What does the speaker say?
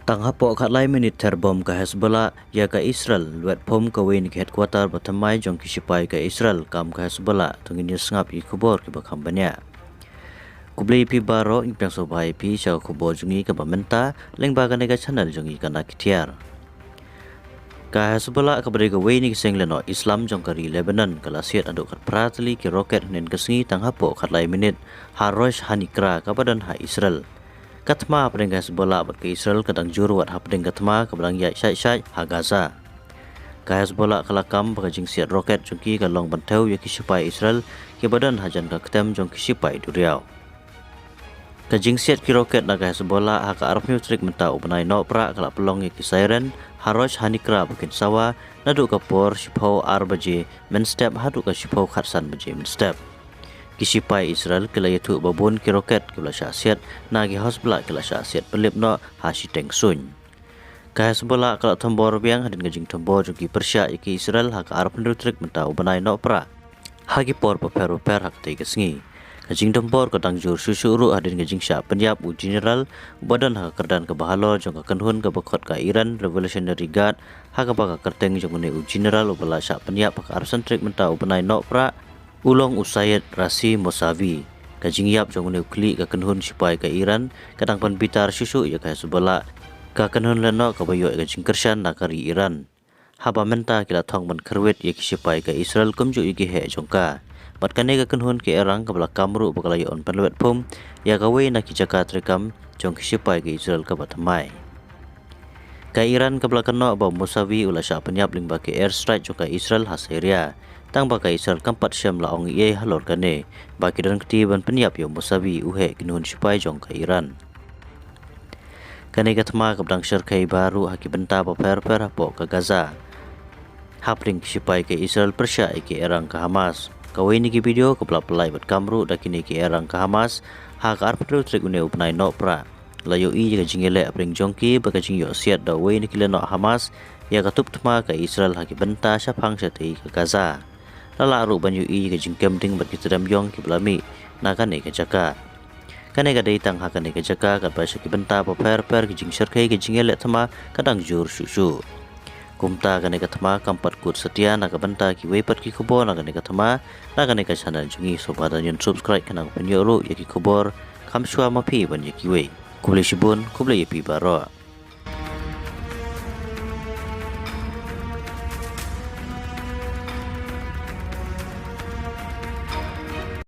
Tanghapo khatlai minute terbom ka Hezbollah ya ka Israel luat pom ka wen ke headquarter batamai jong kisipai ka Israel kam ka Hezbollah tungin sngap I kubor ke bakambanya. Kublai pi baro ing pang sobai pi sa kubor jungi ka bamenta lengba ka nega channel jungi ka nakitiar. Ka Hezbollah ka bade ka wen ni seng leno Islam jong kari Lebanon kala siat aduk kat pratli ki roket nen kesngi tanghapo khatlai minute harosh hanikra ka badan ha Israel. Katma pedeng Hezbollah bat ke Israel kadang juru wat pedeng katma ke belang yai syai ha Gaza. Ka Hezbollah kalakam bagajing siat roket jongki ka long bantau ya kisipai Israel ke badan hajan ka ketem jong kisipai duriau. Kajing siat ki roket na ka Hezbollah ha ka araf trik mentau benai no pra kala pelong ya ki siren harosh hanikra bukin sawa nadu ka por shipau arbaje men step hadu ka shipau khatsan baje men step. Kisipai Israel kila yaitu babun ki roket kila syasiat nagi Hezbollah kila syasiat pelip no hasi teng sun. Ka Hezbollah kala tombor biang hadin gajing tombor jugi Persia iki Israel hak arab nutrik mentau benai no pra. Hagi por paper hak tei kesngi. Gajing tombor kadang jur susuru hadin gajing sya penyap u general badan hak kerdan ke bahalo jong ka kenhun ke bekot ka Iran Revolutionary Guard hak baka kerteng jong ne u general ubala sya penyap hak arab sentrik mentau benai no pra. Ulong Usayed Rasi Mosavi kajing yap jong nukli ka kenhun sipai ka Iran kadang pan bitar susu ya ka Hezbollah ka kenhun leno ka bayo ka jingkershan nakari Iran haba menta kila thong ban kerwet ya ki sipai ka Israel kumju igi he jongka bat kane ka kenhun ke erang ka bala kamru bakala yon panwet pum ya ka we na ki jakat rekam jong ki sipai ka Israel ka batamai ka Iran ka bala kano ba Mosavi ula sya penyap ling ba ke airstrike jong ka Israel ha Syria tang baka Israel kampat syam laong iye halor kane baki dan ketiban penyap yo Mosavi uhe kinun sipai jong ka Iran kane katma kabdang syarkai baru haki benta pa per hapo ka Gaza hapring sipai ke Israel Persia ke erang ka Hamas kawai ni ki video ka pelai bat kamru dakini ke erang ka Hamas ha ka arpru trek une upnai no pra layo I jaga jingele apring jongki baka jing yo siat da wei ni kile no Hamas ya katup tma ka Israel haki benta syapang syati ka Gaza lala aru banyu I ke jingkem ding bat kitadam yong ki belami nakane ke jaka kane ka datang hakane ke jaka kat ba syaki benta pa per ke jing syarkai ke jingele tma kadang jur susu kumta kane ka tma kampat kut setia na ka benta ki weipat ki khobor na kane ka tma na kane ka channel jungi sobat dan subscribe kana penyo ru ya ki khobor kam shwa mapi ban ya ki wei kuble shibun kuble ya pi baro